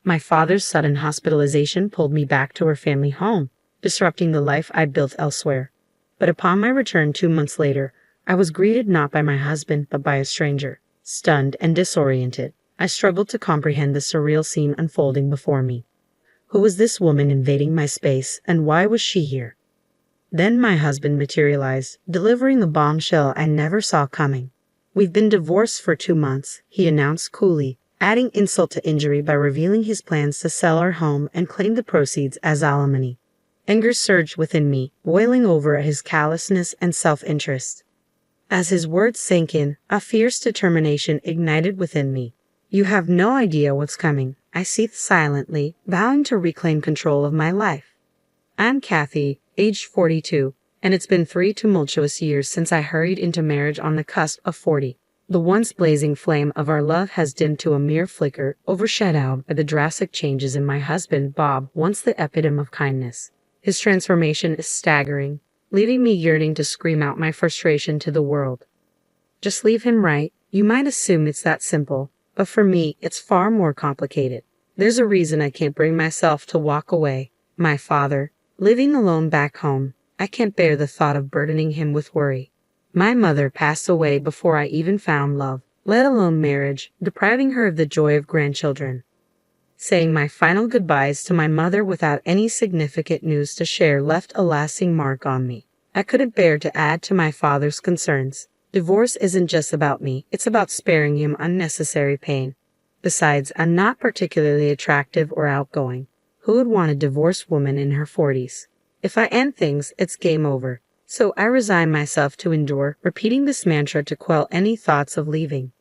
My father's sudden hospitalization pulled me back to our family home, disrupting the life I'd built elsewhere. But upon my return 2 months later, I was greeted not by my husband but by a stranger. Stunned and disoriented, I struggled to comprehend the surreal scene unfolding before me. Who was this woman invading my space, and why was she here? Then my husband materialized, delivering the bombshell I never saw coming. "We've been divorced for 2 months," he announced coolly, adding insult to injury by revealing his plans to sell our home and claim the proceeds as alimony. Anger surged within me, boiling over at his callousness and self-interest. As his words sank in, a fierce determination ignited within me. "You have no idea what's coming," I seethed silently, vowing to reclaim control of my life. "I'm Kathy, aged 42, and it's been 3 tumultuous years since I hurried into marriage on the cusp of 40. The once blazing flame of our love has dimmed to a mere flicker, overshadowed by the drastic changes in my husband, Bob, once the epitome of kindness. His transformation is staggering, leaving me yearning to scream out my frustration to the world. Just leave him, right? You might assume it's that simple, but for me, it's far more complicated. There's a reason I can't bring myself to walk away. My father, living alone back home, I can't bear the thought of burdening him with worry. My mother passed away before I even found love, let alone marriage, depriving her of the joy of grandchildren. Saying my final goodbyes to my mother without any significant news to share left a lasting mark on me. I couldn't bear to add to my father's concerns. Divorce isn't just about me, it's about sparing him unnecessary pain. Besides, I'm not particularly attractive or outgoing. Who would want a divorced woman in her 40s? If I end things, it's game over. So I resign myself to endure, repeating this mantra to quell any thoughts of leaving.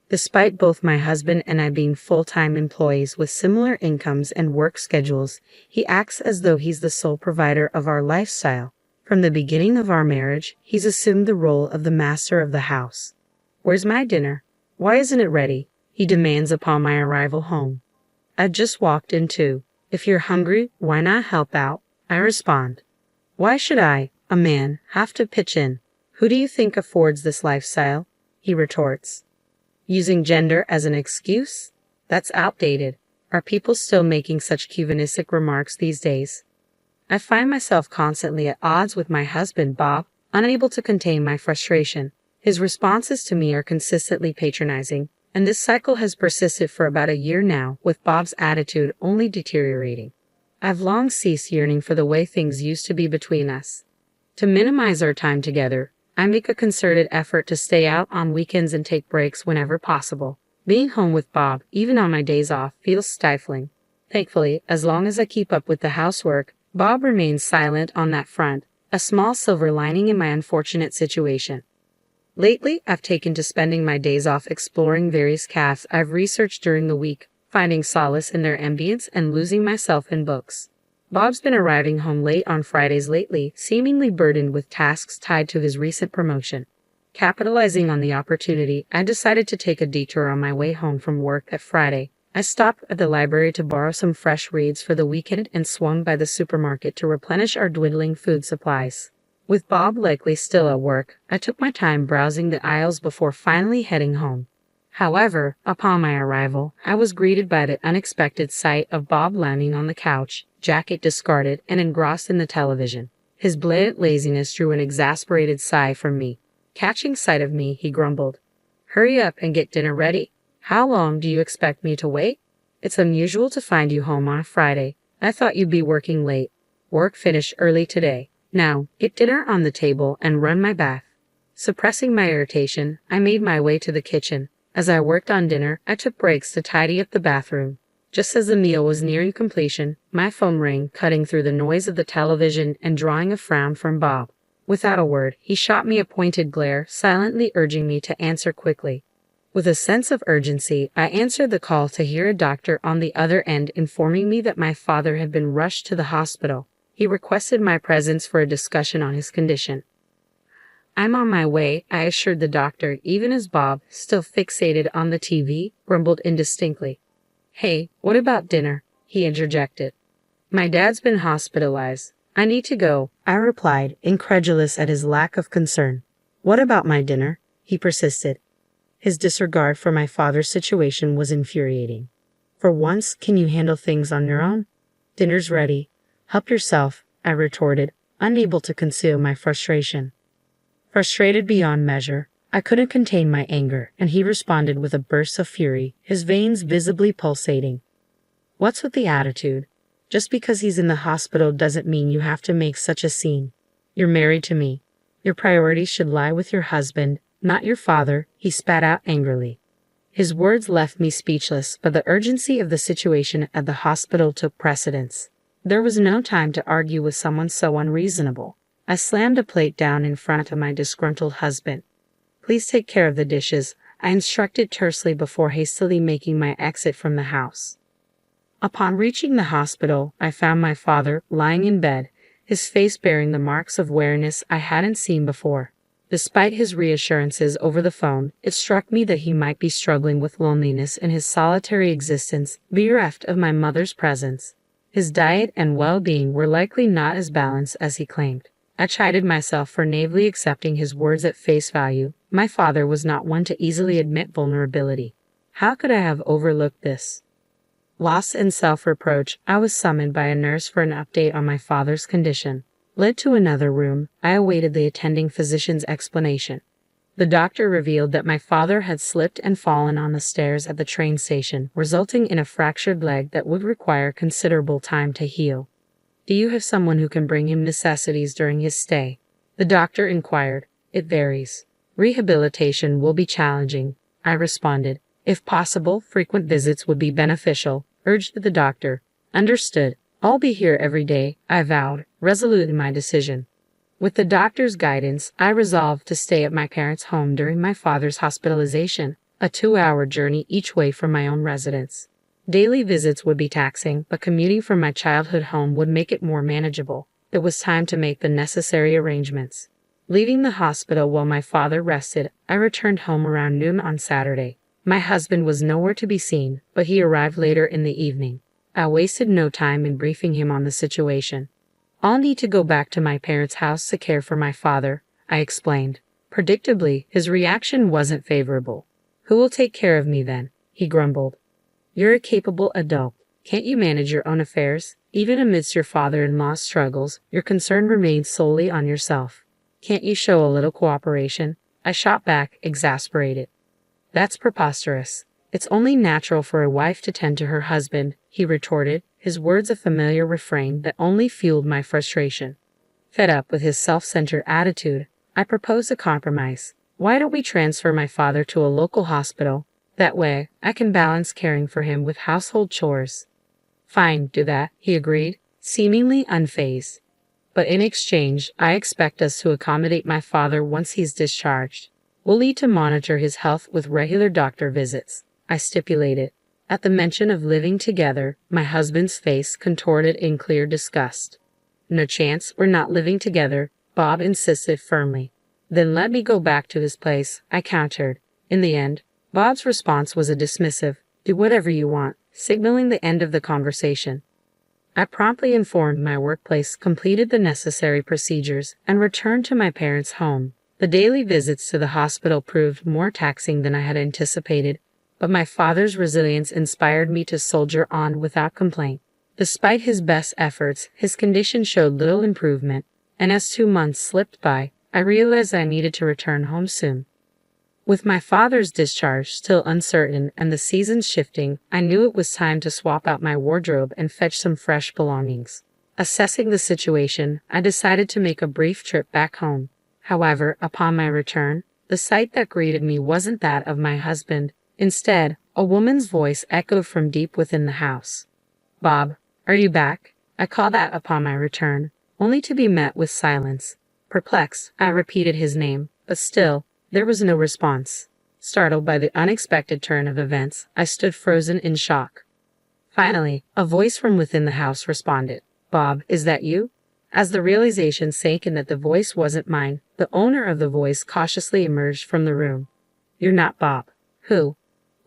Despite both my husband and I being full-time employees with similar incomes and work schedules, he acts as though he's the sole provider of our lifestyle. From the beginning of our marriage, he's assumed the role of the master of the house. "Where's my dinner? Why isn't it ready?" he demands upon my arrival home. "I've just walked in too. If you're hungry, why not help out?" I respond. "Why should I, a man, have to pitch in? Who do you think affords this lifestyle?" he retorts. Using gender as an excuse? That's outdated. Are people still making such chauvinistic remarks these days? I find myself constantly at odds with my husband, Bob, unable to contain my frustration. His responses to me are consistently patronizing, and this cycle has persisted for about a year now, with Bob's attitude only deteriorating. I've long ceased yearning for the way things used to be between us. To minimize our time together, I make a concerted effort to stay out on weekends and take breaks whenever possible. Being home with Bob, even on my days off, feels stifling. Thankfully, as long as I keep up with the housework, Bob remains silent on that front, a small silver lining in my unfortunate situation. Lately, I've taken to spending my days off exploring various cafes I've researched during the week, finding solace in their ambience and losing myself in books. Bob's been arriving home late on Fridays lately, seemingly burdened with tasks tied to his recent promotion. Capitalizing on the opportunity, I decided to take a detour on my way home from work that Friday. I stopped at the library to borrow some fresh reads for the weekend and swung by the supermarket to replenish our dwindling food supplies. With Bob likely still at work, I took my time browsing the aisles before finally heading home. However, upon my arrival, I was greeted by the unexpected sight of Bob lounging on the couch, jacket discarded, and engrossed in the television. His blatant laziness drew an exasperated sigh from me. Catching sight of me, he grumbled, "Hurry up and get dinner ready. How long do you expect me to wait? It's unusual to find you home on a Friday. I thought you'd be working late. Work finished early today. Now, get dinner on the table and run my bath." Suppressing my irritation, I made my way to the kitchen. As I worked on dinner, I took breaks to tidy up the bathroom. Just as the meal was nearing completion, my phone rang, cutting through the noise of the television and drawing a frown from Bob. Without a word, he shot me a pointed glare, silently urging me to answer quickly. With a sense of urgency, I answered the call to hear a doctor on the other end informing me that my father had been rushed to the hospital. He requested my presence for a discussion on his condition. "I'm on my way," I assured the doctor, even as Bob, still fixated on the TV, grumbled indistinctly. "Hey, what about dinner?" he interjected. "My dad's been hospitalized. I need to go," I replied, incredulous at his lack of concern. "What about my dinner?" he persisted. His disregard for my father's situation was infuriating. For once, can you handle things on your own? Dinner's ready. Help yourself, I retorted, unable to conceal my frustration. Frustrated beyond measure, I couldn't contain my anger, and he responded with a burst of fury, his veins visibly pulsating. What's with the attitude? Just because he's in the hospital doesn't mean you have to make such a scene. You're married to me. Your priorities should lie with your husband, not your father, he spat out angrily. His words left me speechless, but the urgency of the situation at the hospital took precedence. There was no time to argue with someone so unreasonable. I slammed a plate down in front of my disgruntled husband. Please take care of the dishes, I instructed tersely before hastily making my exit from the house. Upon reaching the hospital, I found my father lying in bed, his face bearing the marks of weariness I hadn't seen before. Despite his reassurances over the phone, it struck me that he might be struggling with loneliness in his solitary existence, bereft of my mother's presence. His diet and well-being were likely not as balanced as he claimed. I chided myself for naively accepting his words at face value. My father was not one to easily admit vulnerability. How could I have overlooked this? Lost in self-reproach, I was summoned by a nurse for an update on my father's condition. Led to another room, I awaited the attending physician's explanation. The doctor revealed that my father had slipped and fallen on the stairs at the train station, resulting in a fractured leg that would require considerable time to heal. Do you have someone who can bring him necessities during his stay? The doctor inquired. It varies. Rehabilitation will be challenging, I responded. If possible, frequent visits would be beneficial, urged the doctor. Understood. I'll be here every day, I vowed, resolute in my decision. With the doctor's guidance, I resolved to stay at my parents' home during my father's hospitalization, a 2-hour journey each way from my own residence. Daily visits would be taxing, but commuting from my childhood home would make it more manageable. It was time to make the necessary arrangements. Leaving the hospital while my father rested, I returned home around noon on Saturday. My husband was nowhere to be seen, but he arrived later in the evening. I wasted no time in briefing him on the situation. I'll need to go back to my parents' house to care for my father, I explained. Predictably, his reaction wasn't favorable. Who will take care of me then? He grumbled. You're a capable adult. Can't you manage your own affairs? Even amidst your father-in-law's struggles, your concern remains solely on yourself. Can't you show a little cooperation? I shot back, exasperated. That's preposterous. It's only natural for a wife to tend to her husband, he retorted, his words a familiar refrain that only fueled my frustration. Fed up with his self-centered attitude, I proposed a compromise. Why don't we transfer my father to a local hospital? That way, I can balance caring for him with household chores. Fine, do that, he agreed, seemingly unfazed. But in exchange, I expect us to accommodate my father once he's discharged. We'll need to monitor his health with regular doctor visits, I stipulated. At the mention of living together, my husband's face contorted in clear disgust. No chance, we're not living together, Bob insisted firmly. Then let me go back to his place, I countered. In the end, Bob's response was a dismissive, do whatever you want, signaling the end of the conversation. I promptly informed my workplace, completed the necessary procedures, and returned to my parents' home. The daily visits to the hospital proved more taxing than I had anticipated, but my father's resilience inspired me to soldier on without complaint. Despite his best efforts, his condition showed little improvement, and as 2 months slipped by, I realized I needed to return home soon. With my father's discharge still uncertain and the seasons shifting, I knew it was time to swap out my wardrobe and fetch some fresh belongings. Assessing the situation, I decided to make a brief trip back home. However, upon my return, the sight that greeted me wasn't that of my husband. Instead, a woman's voice echoed from deep within the house. Bob, are you back? I called out upon my return, only to be met with silence. Perplexed, I repeated his name, but still, there was no response. Startled by the unexpected turn of events, I stood frozen in shock. Finally, a voice from within the house responded. Bob, is that you? As the realization sank in that the voice wasn't mine, the owner of the voice cautiously emerged from the room. You're not Bob.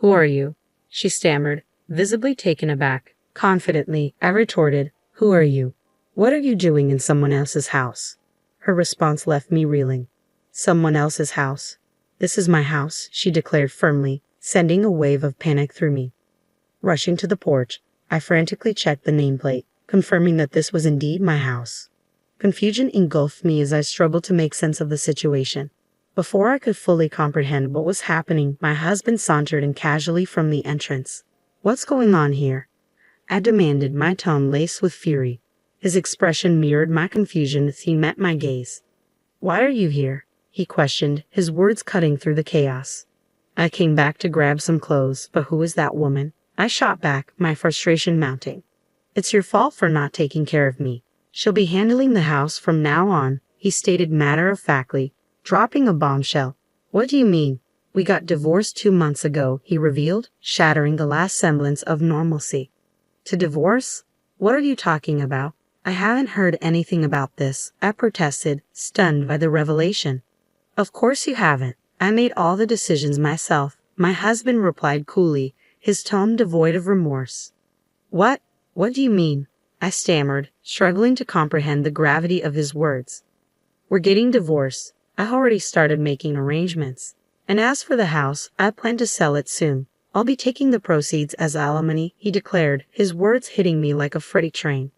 Who are you? She stammered, visibly taken aback. Confidently, I retorted, who are you? What are you doing in someone else's house? Her response left me reeling. Someone else's house? This is my house, she declared firmly, sending a wave of panic through me. Rushing to the porch, I frantically checked the nameplate, confirming that this was indeed my house. Confusion engulfed me as I struggled to make sense of the situation. Before I could fully comprehend what was happening, my husband sauntered in casually from the entrance. "What's going on here?" I demanded, my tone laced with fury. His expression mirrored my confusion as he met my gaze. "Why are you here?" he questioned, his words cutting through the chaos. "I came back to grab some clothes, but who is that woman?" I shot back, my frustration mounting. "It's your fault for not taking care of me. She'll be handling the house from now on," he stated matter-of-factly, dropping a bombshell. "What do you mean? We got divorced 2 months ago," he revealed, shattering the last semblance of normalcy. "To divorce? What are you talking about? I haven't heard anything about this," I protested, stunned by the revelation. "Of course you haven't. I made all the decisions myself," my husband replied coolly, his tone devoid of remorse. What do you mean?" I stammered, struggling to comprehend the gravity of his words. "We're getting divorced. I already started making arrangements. And as for the house, I plan to sell it soon. I'll be taking the proceeds as alimony," he declared, his words hitting me like a freight train.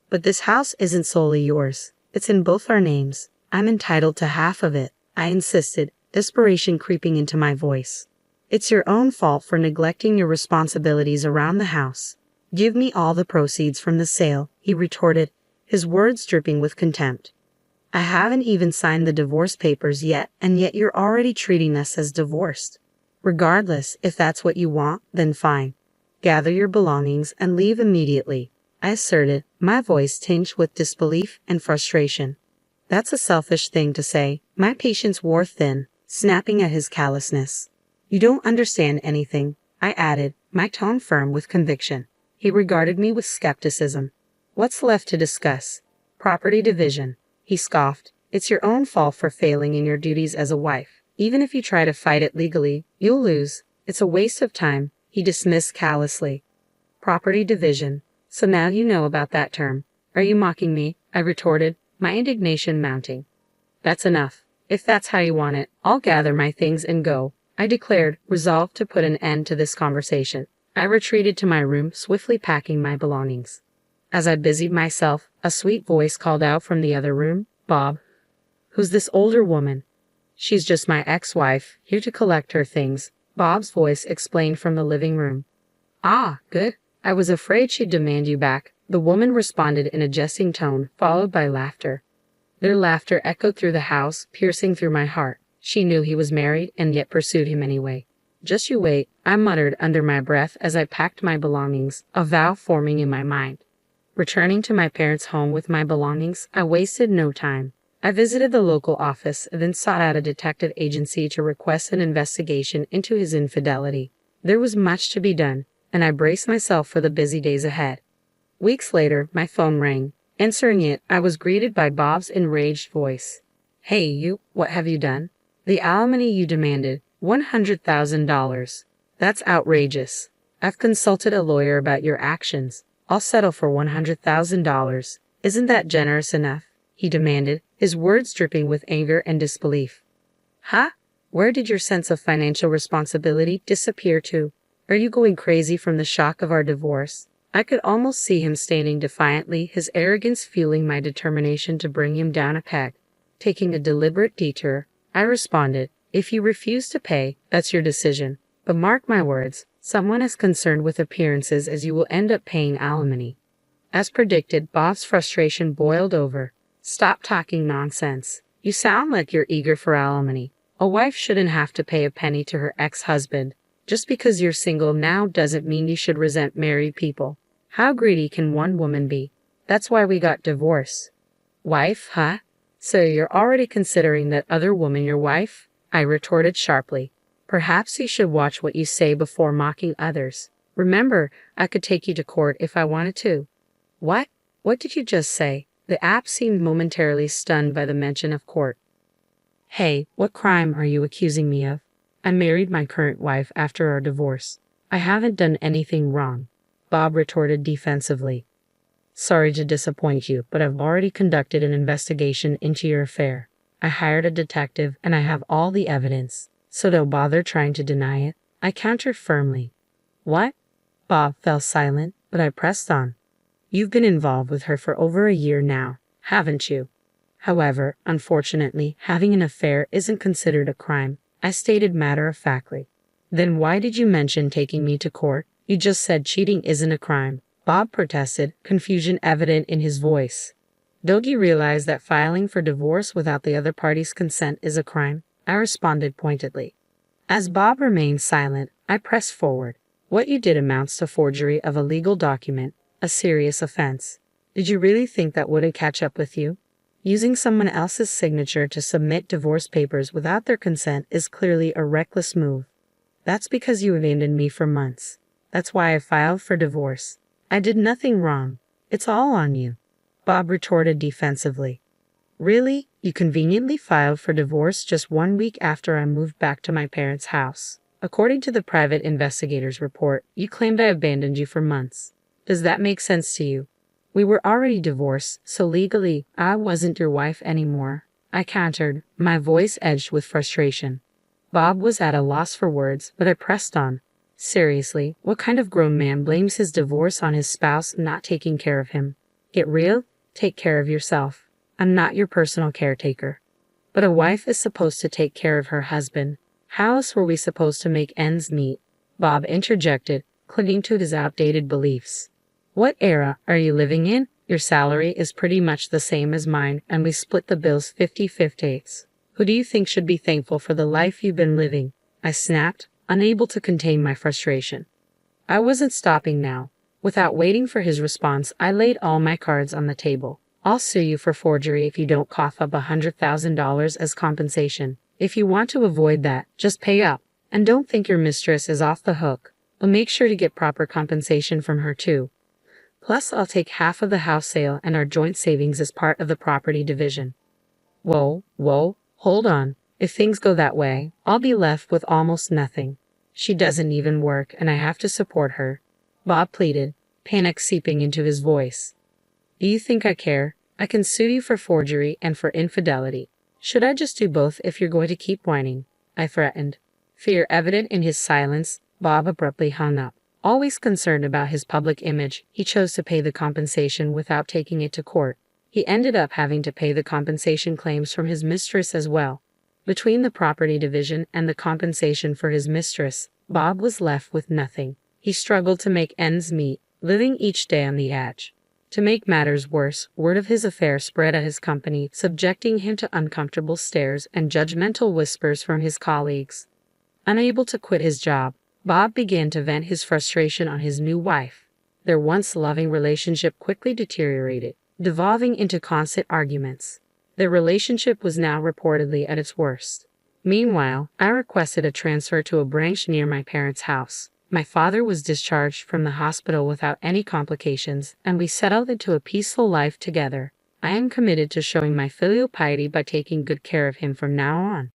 "But this house isn't solely yours. It's in both our names. I'm entitled to half of it," I insisted, desperation creeping into my voice. "It's your own fault for neglecting your responsibilities around the house. Give me all the proceeds from the sale," he retorted, his words dripping with contempt. "I haven't even signed the divorce papers yet, and yet you're already treating us as divorced. Regardless, if that's what you want, then fine. Gather your belongings and leave immediately," I asserted, my voice tinged with disbelief and frustration. "That's a selfish thing to say," my patience wore thin, snapping at his callousness. "You don't understand anything," I added, my tone firm with conviction. He regarded me with skepticism. "What's left to discuss? Property division," he scoffed. "It's your own fault for failing in your duties as a wife. Even if you try to fight it legally, you'll lose. It's a waste of time," he dismissed callously. "Property division. So now you know about that term. Are you mocking me?" I retorted, my indignation mounting. "That's enough. If that's how you want it, I'll gather my things and go," I declared, resolved to put an end to this conversation. I retreated to my room, swiftly packing my belongings. As I busied myself, a sweet voice called out from the other room, "Bob." "Who's this older woman?" "She's just my ex-wife, here to collect her things," Bob's voice explained from the living room. "Ah, good. I was afraid she'd demand you back," the woman responded in a jesting tone, followed by laughter. Their laughter echoed through the house, piercing through my heart. She knew he was married and yet pursued him anyway. "Just you wait," I muttered under my breath as I packed my belongings, a vow forming in my mind. Returning to my parents' home with my belongings, I wasted no time. I visited the local office, then sought out a detective agency to request an investigation into his infidelity. There was much to be done, and I braced myself for the busy days ahead. Weeks later, my phone rang. Answering it, I was greeted by Bob's enraged voice. "Hey, you, what have you done?" "The alimony you demanded, $100,000. That's outrageous. I've consulted a lawyer about your actions. I'll settle for $100,000. Isn't that generous enough?" he demanded, his words dripping with anger and disbelief. "Huh? Where did your sense of financial responsibility disappear to? Are you going crazy from the shock of our divorce?" I could almost see him standing defiantly, his arrogance fueling my determination to bring him down a peg. Taking a deliberate detour, I responded, "If you refuse to pay, that's your decision. But mark my words, someone as concerned with appearances as you will end up paying alimony." As predicted, Bob's frustration boiled over. "Stop talking nonsense. You sound like you're eager for alimony. A wife shouldn't have to pay a penny to her ex-husband. Just because you're single now doesn't mean you should resent married people. How greedy can one woman be? That's why we got divorced." "Wife, huh? So you're already considering that other woman your wife?" I retorted sharply. "Perhaps you should watch what you say before mocking others. Remember, I could take you to court if I wanted to." "What? What did you just say?" The app seemed momentarily stunned by the mention of court. "Hey, what crime are you accusing me of? I married my current wife after our divorce. I haven't done anything wrong," Bob retorted defensively. "Sorry to disappoint you, but I've already conducted an investigation into your affair. I hired a detective and I have all the evidence, so don't bother trying to deny it," I countered firmly. "What? Bob fell silent, but I pressed on. You've been involved with her for over a year now, haven't you? However, unfortunately, having an affair isn't considered a crime, I stated matter-of-factly. Then why did you mention taking me to court? You just said cheating isn't a crime, Bob protested, confusion evident in his voice. Don't you realize that filing for divorce without the other party's consent is a crime? I responded pointedly. As Bob remained silent, I pressed forward. What you did amounts to forgery of a legal document, a serious offense. Did you really think that wouldn't catch up with you? Using someone else's signature to submit divorce papers without their consent is clearly a reckless move. That's because you abandoned me for months. That's why I filed for divorce. I did nothing wrong. It's all on you, Bob retorted defensively. Really? You conveniently filed for divorce just 1 week after I moved back to my parents' house. According to the private investigator's report, you claimed I abandoned you for months. Does that make sense to you? We were already divorced, so legally, I wasn't your wife anymore. I countered, my voice edged with frustration. Bob was at a loss for words, but I pressed on. Seriously, what kind of grown man blames his divorce on his spouse not taking care of him? Get real? Take care of yourself. I'm not your personal caretaker. But a wife is supposed to take care of her husband. How else were we supposed to make ends meet? Bob interjected, clinging to his outdated beliefs. What era are you living in? Your salary is pretty much the same as mine, and we split the bills 50-50. Who do you think should be thankful for the life you've been living? I snapped, unable to contain my frustration. I wasn't stopping now. Without waiting for his response, I laid all my cards on the table. I'll sue you for forgery if you don't cough up $100,000 as compensation. If you want to avoid that, just pay up. And don't think your mistress is off the hook. But make sure to get proper compensation from her too. Plus, I'll take half of the house sale and our joint savings as part of the property division. Whoa, hold on. If things go that way, I'll be left with almost nothing. She doesn't even work and I have to support her. Bob pleaded, panic seeping into his voice. Do you think I care? I can sue you for forgery and for infidelity. Should I just do both if you're going to keep whining? I threatened. Fear evident in his silence, Bob abruptly hung up. Always concerned about his public image, he chose to pay the compensation without taking it to court. He ended up having to pay the compensation claims from his mistress as well. Between the property division and the compensation for his mistress, Bob was left with nothing. He struggled to make ends meet, living each day on the edge. To make matters worse, word of his affair spread at his company, subjecting him to uncomfortable stares and judgmental whispers from his colleagues. Unable to quit his job, Bob began to vent his frustration on his new wife. Their once loving relationship quickly deteriorated, devolving into constant arguments. Their relationship was now reportedly at its worst. Meanwhile, I requested a transfer to a branch near my parents' house. My father was discharged from the hospital without any complications, and we settled into a peaceful life together. I am committed to showing my filial piety by taking good care of him from now on.